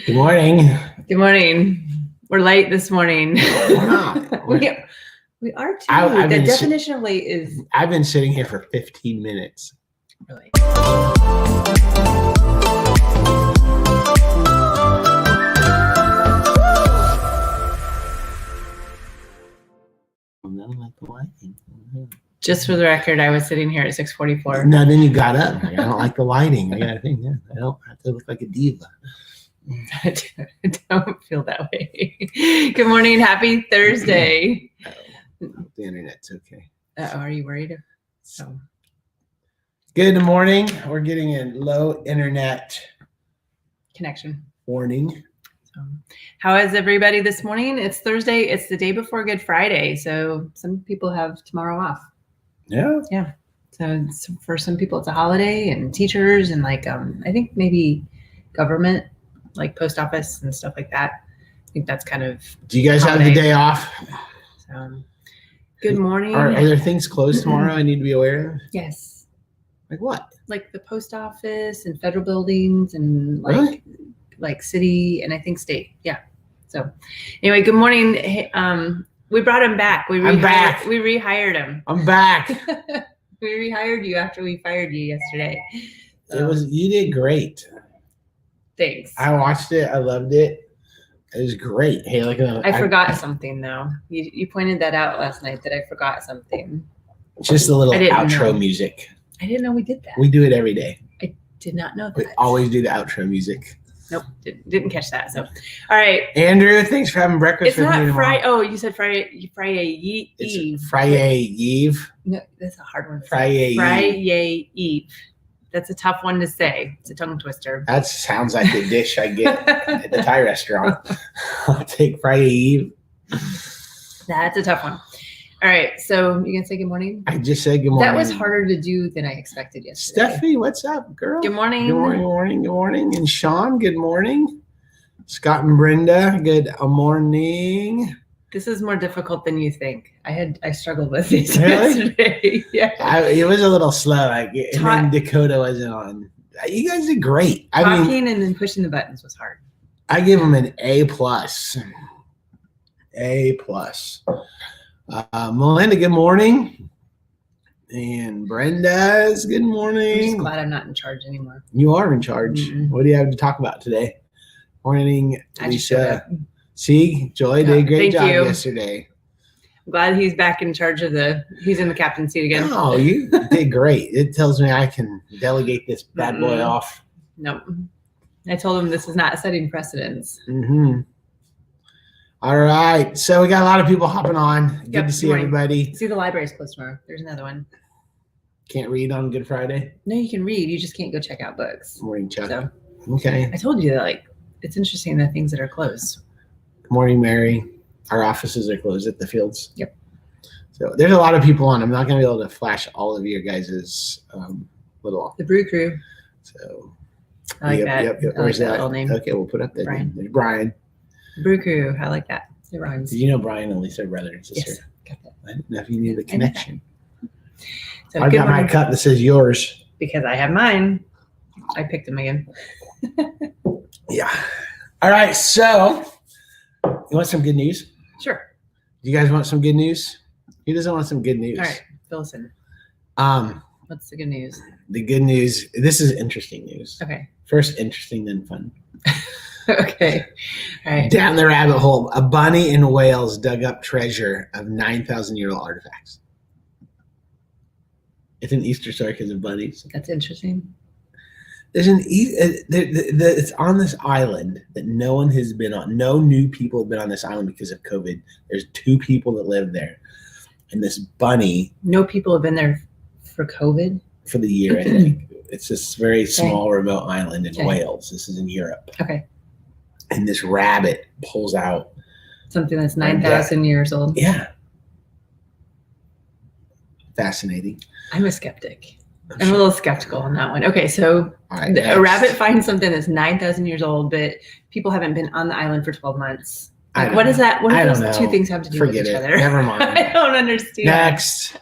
Good morning. Good morning. We're late this morning. We're not. we are too. The definition of late is... I've been sitting here for 15 minutes. Really? Just for the record, I was sitting here at 6:44. No, then you got up. I don't like the lighting. I got to think. Yeah, I don't have to look like a diva. I don't feel that way. Good morning. Happy Thursday. The internet's okay. Are you worried? Oh. Good morning. We're getting a low internet connection warning. How is everybody this morning? It's Thursday. It's the day before Good Friday. So some people have tomorrow off. Yeah. Yeah. So for some people, it's a holiday, and teachers and I think maybe government, like post office and stuff like that. I think that's kind of. Do you guys holiday. Have the day off? So, good morning. Are there things closed tomorrow I need to be aware of? Yes. Like what? Like the post office and federal buildings and like city and I think state. Yeah. So anyway, good morning. We brought him back. I'm back. We rehired him. I'm back. We rehired you after we fired you yesterday. You did great. Thanks. I watched it. I loved it. It was great. Hey, I forgot something though. You pointed that out last night that I forgot something. Just a little outro music. I didn't know we did that. We do it every day. I did not know that. We always do the outro music. Nope, didn't catch that. So, all right. Andrew, thanks for having breakfast with me tomorrow. Friday. Oh, you said Friday Eve. Friday Eve. No, that's a hard one. Friday Eve. That's a tough one to say. It's a tongue twister. That sounds like the dish I get at the Thai restaurant. I'll take Friday Eve. That's a tough one. All right. So you gonna say good morning? I just said good morning. That was harder to do than I expected yesterday. Stephanie, what's up, girl? Good morning. Good morning. Good morning. Good morning. And Sean, good morning. Scott and Brenda, good morning. This is more difficult than you think. I struggled with this yesterday. Yeah. It was a little slow. And then Dakota wasn't on. You guys did great. Talking and then pushing the buttons was hard. I give them an A+. A+. Melinda, good morning. And Brenda's good morning. I'm just glad I'm not in charge anymore. You are in charge. Mm-hmm. What do you have to talk about today? Morning, Lisa. See, Joy did a great job yesterday. I'm glad he's back in charge he's in the captain's seat again. No, you did great. It tells me I can delegate this bad boy off. Nope. I told him this is not setting precedents. Mm-hmm. All right. So we got a lot of people hopping on. Good to see everybody. See, the library's closed tomorrow. There's another one. Can't read on Good Friday? No, you can read. You just can't go check out books. Morning, Chuck. So, okay. I told you that, it's interesting the things that are closed. Good morning, Mary. Our offices are closed at the fields. Yep. So there's a lot of people on. I'm not going to be able to flash all of your guys' little. The Brew crew. So. I like that. Yep. Where's that little name? Okay, we'll put up the name. There's Brian. Brew crew. I like that. It rhymes. Did you know Brian and Lisa are brother and sister? Yes. Got that. I didn't know if you knew the connection. So I got my cup that says yours. Because I have mine. I picked them again. Yeah. All right. So, you want some good news? Sure. Do you guys want some good news? Who doesn't want some good news? All right. Fill us in. What's the good news? The good news. This is interesting news. Okay. First, interesting, then fun. Okay. All right. Down the rabbit hole, a bunny in Wales dug up treasure of 9,000-year-old artifacts. It's an Easter story because of bunnies. That's interesting. There's it's on this island that no one has been on. No new people have been on this island because of COVID. There's 2 people that live there. And this bunny. No people have been there for COVID? For the year, I think. It's this very small, remote island in Wales. This is in Europe. Okay. And this rabbit pulls out. Something that's 9,000 years old. Yeah. Fascinating. I'm a skeptic. I'm a little skeptical on that one. Okay, so a rabbit finds something that's 9,000 years old, but people haven't been on the island for 12 months. What is that? What do those 2 things have to do with each other? Never mind. I don't understand. Next.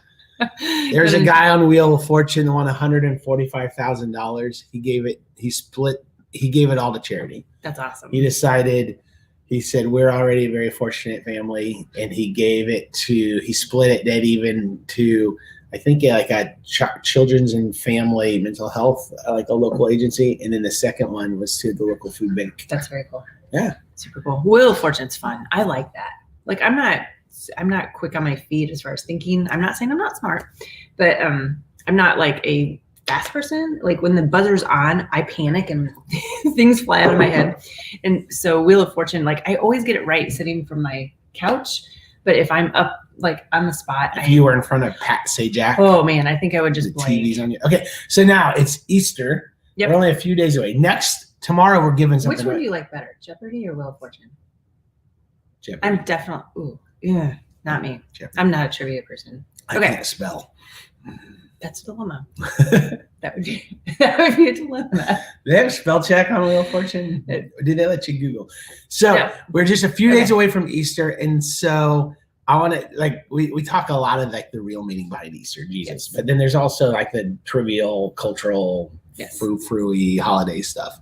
There's a guy on Wheel of Fortune that won $145,000. He split he gave it all to charity. That's awesome. He said, we're already a very fortunate family, and he split it dead even to, I think, like a children's and family mental health, like a local agency. And then the second one was to the local food bank. That's very cool. Yeah. Super cool. Wheel of Fortune's fun. I like that. Like, I'm not quick on my feet as far as thinking. I'm not saying I'm not smart, but I'm not like a fast person. Like, when the buzzer's on, I panic and things fly out of my head. And so Wheel of Fortune, like, I always get it right sitting from my couch. But if I'm up, like, on the spot. If you were in front of Pat Sajak. Oh, man, I think I would just blank. TV's on you. Okay, so now it's Easter. Yep. We're only a few days away. Tomorrow we're giving something. Which one do you like better, Jeopardy or Wheel of Fortune? Jeopardy. I'm definitely, not me. Jeopardy. I'm not a trivia person. Okay. I can't spell. That's a dilemma. that would be a dilemma. They have a spell check on Wheel of Fortune? Did they let you Google? So we're just a few days away from Easter, and so I want to, like, we talk a lot of like the real meaning behind Easter, Jesus, but then there's also like the trivial, cultural, frou-frou-y holiday stuff,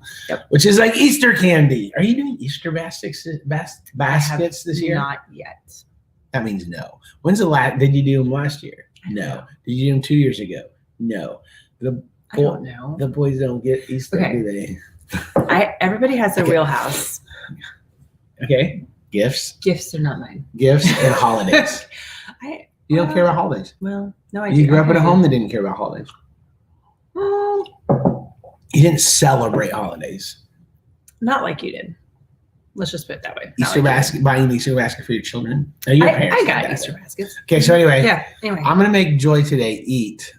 which is like Easter candy. Are you doing Easter baskets this year? Not yet. That means no. When's the last? Did you do them last year? No. Did you do them 2 years ago? No. I don't know. The boys don't get Easter, do they? Everybody has their wheelhouse. Okay. Gifts. Gifts are not mine. Gifts and holidays. You don't care about holidays. Well, no, I do. You grew up in a home that didn't care about holidays. You didn't celebrate holidays. Not like you did. Let's just put it that way. Buying Easter basket for your children. Your parents I got Easter baskets. Okay, so anyway, I'm gonna make Joy today eat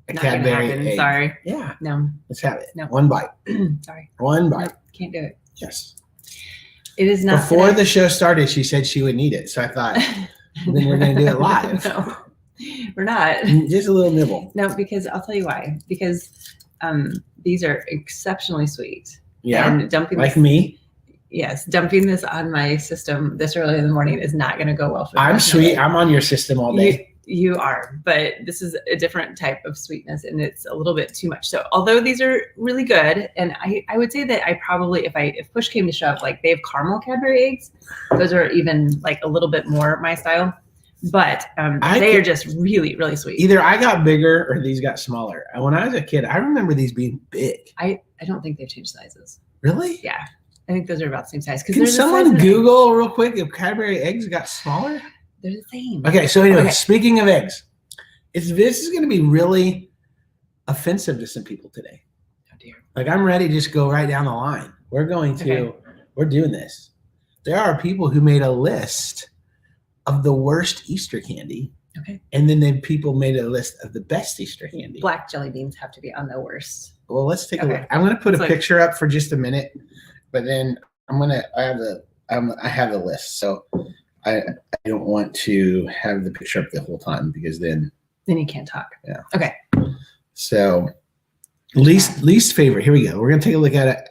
a Cadbury egg. Sorry. Yeah. No. Let's have it. No. One bite. Sorry. One bite. No, can't do it. Yes. It is not. Before the show started, she said she would eat it, so I thought, then we're gonna do it live. No, we're not. Just a little nibble. No, because I'll tell you why. Because these are exceptionally sweet. Yeah. And dumping me. Yes, dumping this on my system this early in the morning is not going to go well for me. I'm sweet. I'm on your system all day. You are, but this is a different type of sweetness, and it's a little bit too much. So although these are really good, and I would say that I probably, if push came to shove, like, they have caramel Cadbury eggs, those are even like a little bit more my style. But they are just really, really sweet. Either I got bigger or these got smaller. When I was a kid, I remember these being big. I don't think they've changed sizes. Really? Yeah. I think those are about the same size. Can someone Google real quick if Cadbury eggs got smaller? They're the same. Okay, so anyway, speaking of eggs, this is going to be really offensive to some people today. Oh, dear. Like, I'm ready to just go right down the line. We're doing this. There are people who made a list of the worst Easter candy. Okay. And then people made a list of the best Easter candy. Black jelly beans have to be on the worst. Well, let's take a look. I'm going to put a picture up for just a minute, but then I have the list. So I don't want to have the picture up the whole time because then you can't talk. Yeah. Okay. So least favorite. Here we go. We're going to take a look at it.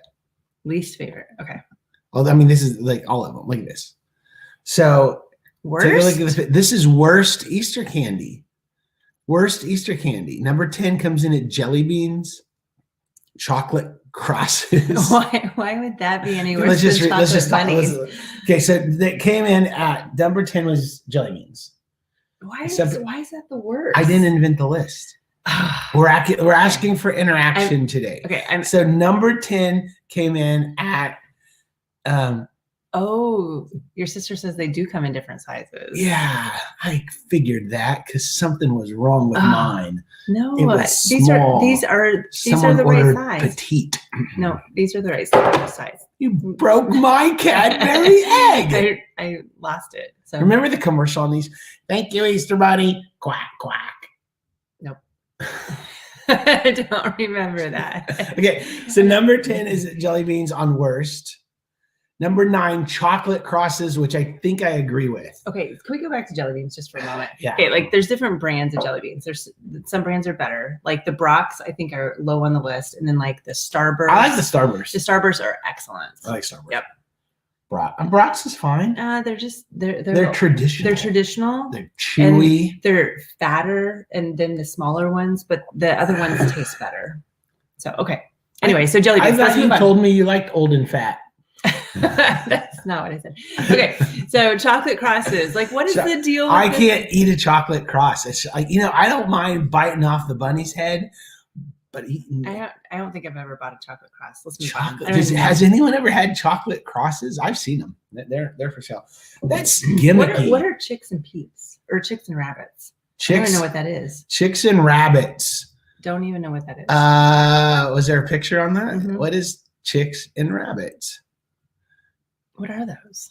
Least favorite. Okay. Well, I mean, this is like all of them. Look at this. So worst? Take a look at this. This is worst Easter candy. Worst Easter candy. Number 10 comes in at jelly beans, chocolate crosses. Why would that be any worse than chocolate bunnies? Okay, so that came in at number 10 was jelly beans. Why is that the worst? I didn't invent the list. We're asking for interaction today. Okay. So number 10 came in at your sister says they do come in different sizes. Yeah, I figured that because something was wrong with mine. No, it was these small. are the right size. Petite. No, these are the right size. You broke my Cadbury egg. I lost it. So remember the commercial on these? Thank you, Easter Bunny. Quack quack. Nope. I don't remember that. Okay, so number 10 is jelly beans on worst. Number 9, chocolate crosses, which I think I agree with. Okay, can we go back to jelly beans just for a moment? Yeah. Okay, like there's different brands of jelly beans. There's some brands are better. Like the Brock's, I think are low on the list, and then like the Starburst. I like the Starburst. The Starburst are excellent. I like Starburst. Yep. Brock's is fine. They're traditional. They're traditional. They're chewy. And they're fatter, and then the smaller ones, but the other ones taste better. So okay. Anyway, so jelly beans. I thought you told me you liked old and fat. That's not what I said. Okay, so chocolate crosses. Like, what is the deal with I can't eat a chocolate cross. It's like, I don't mind biting off the bunny's head, but eating. I don't think I've ever bought a chocolate cross. Let's move on. Has anyone ever had chocolate crosses? I've seen them. They're for sale. That's gimmicky. What are chicks and peeps or chicks and rabbits? I don't even know what that is. Chicks and rabbits. Don't even know what that is. Was there a picture on that? Mm-hmm. What is chicks and rabbits? What are those?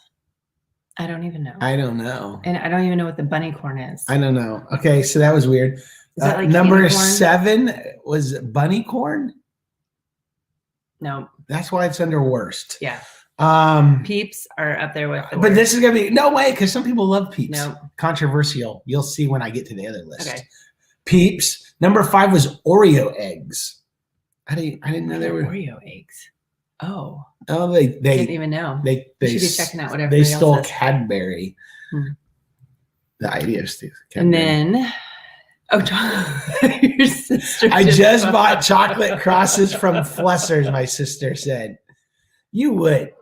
I don't even know. I don't know. And I don't even know what the bunny corn is. I don't know. Okay, so that was weird. Is that like number 7 was bunny corn? No. That's why it's under worst. Yeah. Peeps are up there with the But this is going to be, no way, because some people love Peeps. No. Controversial. You'll see when I get to the other list. Okay. Peeps. Number 5 was Oreo eggs. I didn't know there were Oreo eggs. Oh, they didn't even know. They should be checking out whatever they stole Cadbury. The idea is Cadbury. And then, your sister. I just bought chocolate crosses from Flessers. My sister said, "You would."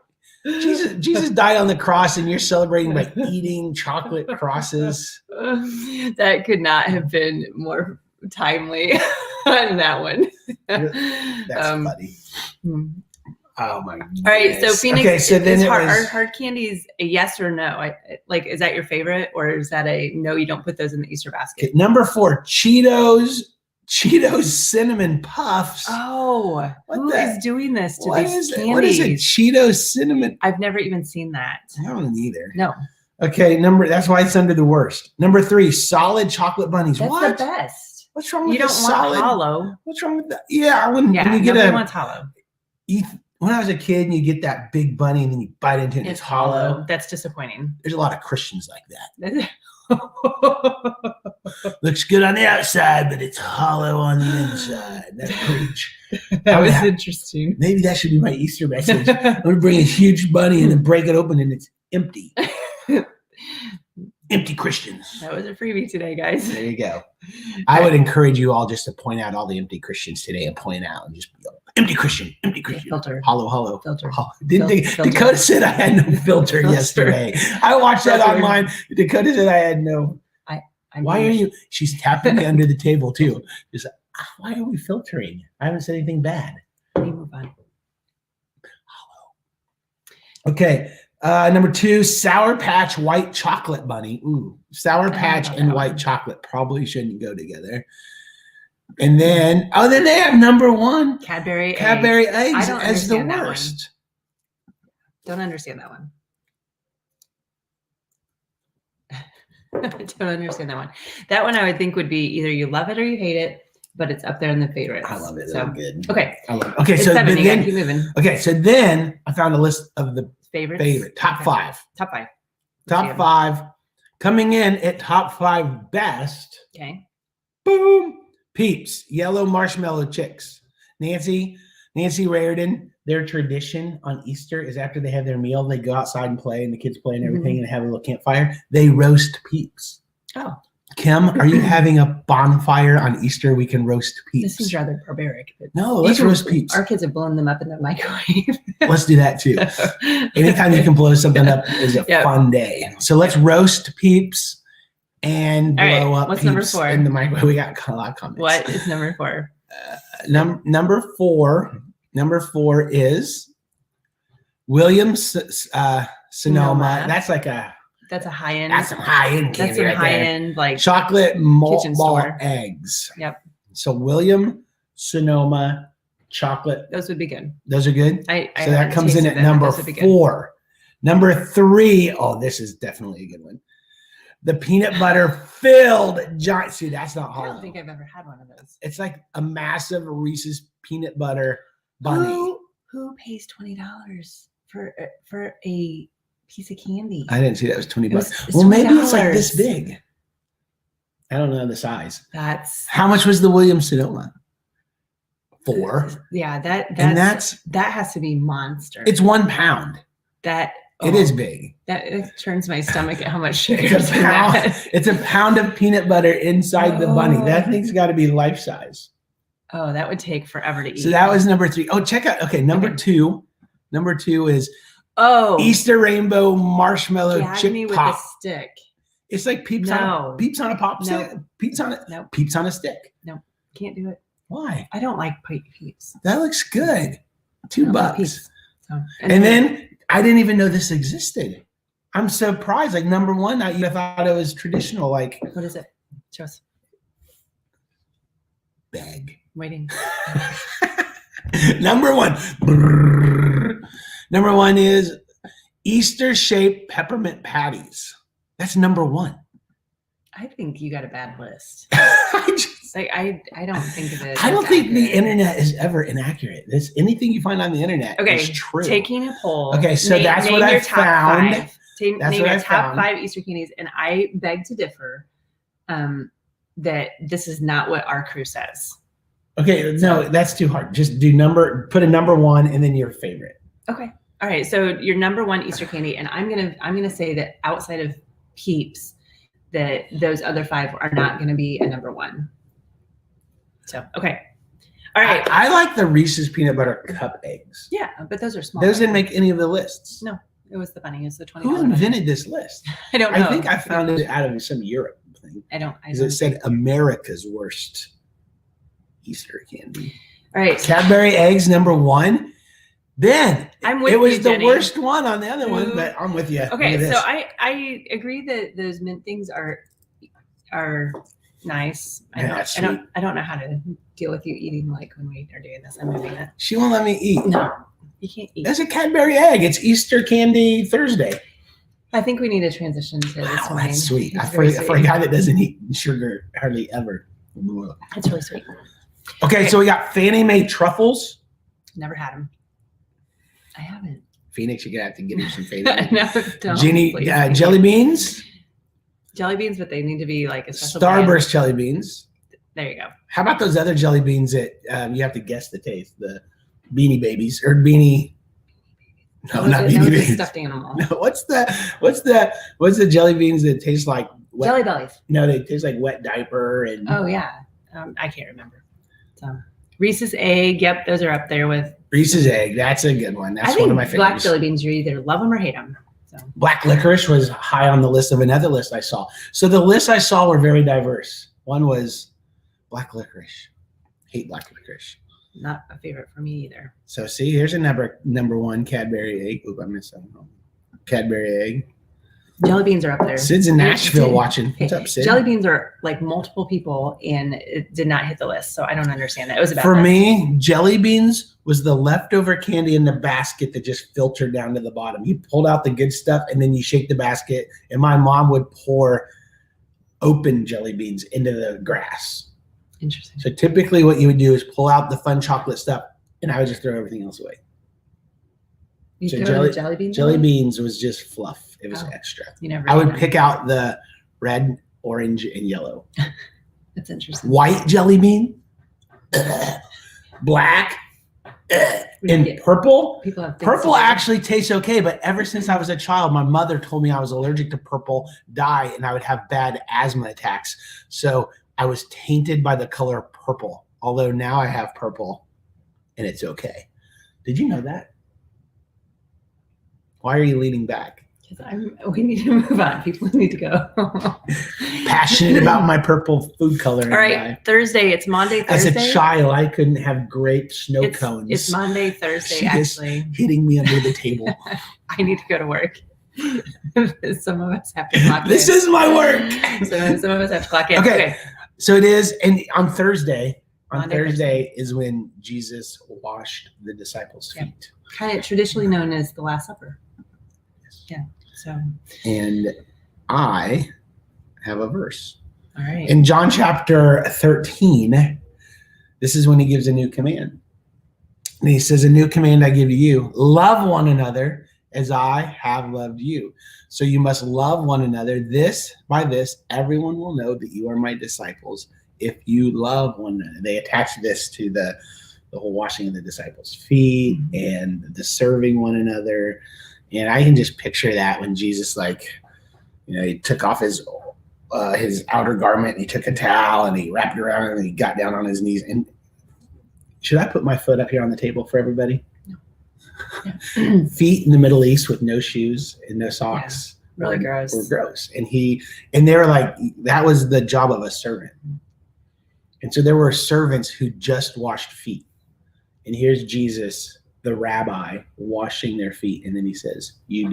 Jesus died on the cross, and you're celebrating by eating chocolate crosses. That could not have been more timely on that one. That's funny. Oh my goodness. All right, so Phoenix. Okay, so then are hard candies a yes or no? Is that your favorite, or is that a no? You don't put those in the Easter basket. Okay, number 4, Cheetos cinnamon puffs. Oh, who is doing this to these candies? What is it? Cheetos cinnamon. I've never even seen that. I don't either. No. Okay, that's why it's under the worst. Number 3, solid chocolate bunnies. That's what? the best. What's wrong with you don't solid? Want hollow? What's wrong with that? Yeah, I wouldn't. Yeah, when you nobody wants hollow. When I was a kid, and you get that big bunny, and then you bite into it, and it's hollow. That's disappointing. There's a lot of Christians like that. Looks good on the outside, but it's hollow on the inside. That's preach. That was interesting. Maybe that should be my Easter message. I'm going to bring a huge bunny and then break it open, and it's empty. Empty Christians. That was a freebie today, guys. There you go. I would encourage you all just to point out all the empty Christians today and point out and just go, empty Christian. Filter. Hollow. Filter. Dakota said I had no filter yesterday. I watched that online. Dakota said I had no. Why are you? She's tapping me under the table too. Just why are we filtering? I haven't said anything bad. Let me move on. Okay. Number 2, Sour Patch White Chocolate Bunny. Ooh, Sour Patch and white chocolate probably shouldn't go together. And then, then they have number 1, Cadbury eggs as the worst. Don't understand that one. I don't understand that one. That one I would think would be either you love it or you hate it, but it's up there in the favorites. I love it. So good. Okay. I love it. Okay, it's so 7, then keep moving. Okay, so then I found a list of the favorites. Top 5. Top 5. Top 5. Coming in at top 5 best. Okay. Boom. Peeps, yellow marshmallow chicks. Nancy Raridan, their tradition on Easter is after they have their meal, they go outside and play, and the kids play and everything, and have a little campfire. They roast Peeps. Oh. Kim, are you having a bonfire on Easter? We can roast Peeps. This seems rather barbaric. No, let's roast Peeps. Our kids have blown them up in the microwave. Let's do that too. Anytime you can blow something up is a fun day. So let's roast Peeps and blow up What's Peeps number 4? in the microwave. We got a lot of comments. What is number 4? Number 4 is Williams Sonoma. That's a high end. That's some high end candy. That's some high end like chocolate malt ball eggs. Yep. So William Sonoma chocolate. Those would be good. Those are good. So that comes in at number 4. Number 3. Oh, this is definitely a good one. The peanut butter filled giant. See, that's not hollow. I don't think I've ever had one of those. It's like a massive Reese's peanut butter bunny. Who pays $20 for a piece of candy? I didn't see that it was $20. It's well, maybe it's like this big. I don't know the size. How much was the Williams Sonoma? 4. Yeah, that has to be monster. It's 1 pound. It is big. That turns my stomach at how much sugar is in that. It's a pound of peanut butter inside the bunny. That thing's got to be life size. Oh, that would take forever to eat. So that was number 3. Oh, check out. Okay, number 2. Number 2 is Easter rainbow marshmallow chip me pop. with a stick. It's like peeps on a pop stick. Peeps on a stick. No, can't do it. Why? I don't like peeps. That looks good. $2. And then I didn't even know this existed. I'm surprised. Like number 1, I thought it was traditional. Like what is it? Show us. Bag. Waiting. Number 1. Number 1 is Easter shaped peppermint patties. That's number 1. I think you got a bad list. I don't think of it. I don't think the internet is ever inaccurate. Anything you find on the internet is true. Taking a poll. Okay, so that's what I found. Name your top 5 Easter candies, and I beg to differ that this is not what our crew says. Okay, no, that's too hard. Just put a number 1 and then your favorite. Okay. All right. So your number 1 Easter candy, and I'm gonna say that outside of Peeps, that those other 5 are not gonna be a number 1. So okay. All right. I like the Reese's peanut butter cup eggs. Yeah, but those are small. Those didn't make any of the lists. No, it was the bunny. It was the $20. Who invented this list? I don't know. I think I found it out of some Europe thing. Because it said America's worst Easter candy. All right. Cadbury eggs, number 1. Then it was the Jenny. Worst one on the other one, but I'm with you. Okay, so I agree that those mint things are nice. I don't know how to deal with you eating like when we are doing this. I'm moving it. She won't let me eat. No, you can't eat. That's a Cadbury egg. It's Easter candy Thursday. I think we need to transition to this one. That's sweet. For a guy that doesn't eat sugar hardly ever. That's really sweet. Okay, so we got Fannie Mae truffles. Never had them. I haven't. Phoenix, you're gonna have to get him some Fannie Mae. No, don't. Jenny, jelly beans. Jelly beans, but they need to be like a special Starburst brand. jelly beans. There you go. How about those other jelly beans that you have to guess the taste? The Beanie Babies or Beanie. No, not Beanie Babies. Stuffed animal. No, what's the jelly beans that taste like wet? Jelly Bellies. No, they taste like wet diaper and. Oh yeah, I can't remember. So Reese's egg. Yep, those are up there with. Reese's egg. That's a good one. That's one of my favorites. Black jelly beans. You either love them or hate them. So. Black licorice was high on the list of another list I saw. So the lists I saw were very diverse. One was black licorice. Hate black licorice. Not a favorite for me either. So see, here's a number 1 Cadbury egg. Oop, I missed something. Cadbury egg. Jelly beans are up there. Sid's in Nashville watching. What's up, Sid? Jelly beans are like multiple people, and it did not hit the list, so I don't understand that. It was a bad For list. me, jelly beans was the leftover candy in the basket that just filtered down to the bottom. You pulled out the good stuff, and then you shake the basket, and my mom would pour open jelly beans into the grass. Interesting. So typically what you would do is pull out the fun chocolate stuff, and I would just throw everything else away. You so jelly beans? Jelly beans was just fluff. It was extra. I would pick out the red, orange, and yellow. That's interesting. White jelly bean, black, and purple. Purple actually tastes okay, but ever since I was a child, my mother told me I was allergic to purple dye and I would have bad asthma attacks. So I was tainted by the color purple, although now I have purple and it's okay. Did you know that? Why are you leaning back? We need to move on. People need to go. Passionate about my purple food coloring. All right, Thursday. It's Monday, Thursday. As a child, I couldn't have grape snow cones. It's Monday, Thursday, actually. Hitting me under the table. I need to go to work. Some of us have to clock in. This is my work. Some of us have to clock in. Okay. So it is, and on Thursday, Thursday is when Jesus washed the disciples' feet. Kind of traditionally known as the Last Supper. Yeah. So. And I have a verse. All right. In John chapter 13, this is when he gives a new command. And he says, "A new command I give to you, love one another as I have loved you. So you must love one another. By this, everyone will know that you are my disciples if you love one another." They attach this to the whole washing of the disciples' feet and the serving one another. And I can just picture that when Jesus, he took off his outer garment and he took a towel and he wrapped it around and he got down on his knees. And Should I put my foot up here on the table for everybody? No. Yeah. Feet in the Middle East with no shoes and no socks. Yeah, really gross. Were gross. And they were like, that was the job of a servant. And so there were servants who just washed feet. And here's Jesus, the rabbi, washing their feet. And then he says, you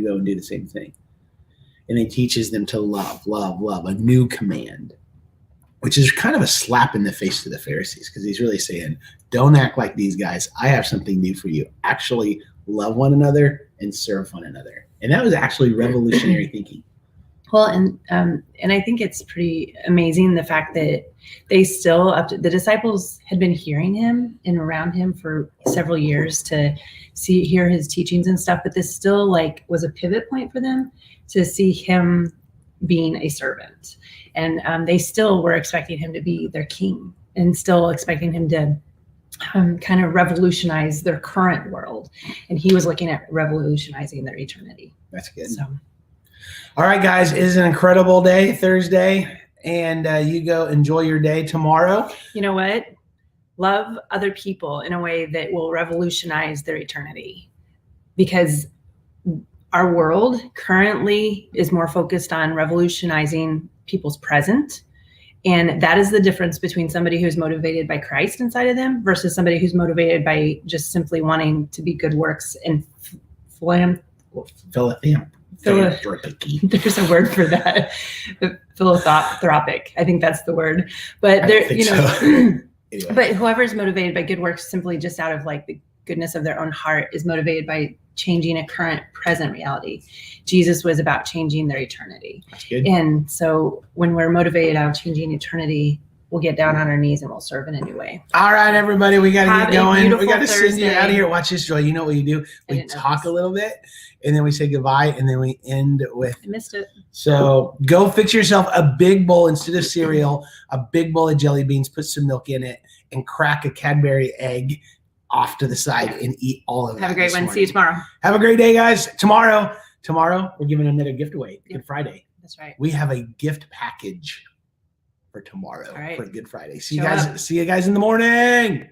go and do the same thing. And he teaches them to love, a new command, which is kind of a slap in the face to the Pharisees, because he's really saying, don't act like these guys. I have something new for you. Actually love one another and serve one another. And that was actually revolutionary thinking. Well, and I think it's pretty amazing the fact that they still, the disciples had been hearing him and around him for several years to hear his teachings and stuff, but this still like was a pivot point for them to see him being a servant. And they still were expecting him to be their king and still expecting him to kind of revolutionize their current world. And he was looking at revolutionizing their eternity. That's good. So. All right, guys, it is an incredible day, Thursday, and you go enjoy your day tomorrow. You know what? Love other people in a way that will revolutionize their eternity, because our world currently is more focused on revolutionizing people's present. And that is the difference between somebody who's motivated by Christ inside of them versus somebody who's motivated by just simply wanting to be good works and philanthropic. There's a word for that. Philanthropic. I think that's the word. But there, Anyway. But whoever's motivated by good works simply just out of like the goodness of their own heart is motivated by changing a current present reality. Jesus was about changing their eternity. That's good. And so when we're motivated out of changing eternity, we'll get down on our knees and we'll serve in a new way. All right, everybody, we got to get going. We got to send you out of here. Watch this, Joy. You know what you do? We talk a little bit, and then we say goodbye, and then we end with. I missed it. So go fix yourself a big bowl instead of cereal, a big bowl of jelly beans, put some milk in it, and crack a Cadbury egg off to the side and eat all of it. Have a great one. See you tomorrow. Have a great day, guys. Tomorrow, we're giving another gift away. Good Friday. That's right. We have a gift package for tomorrow for Good Friday. See you guys in the morning.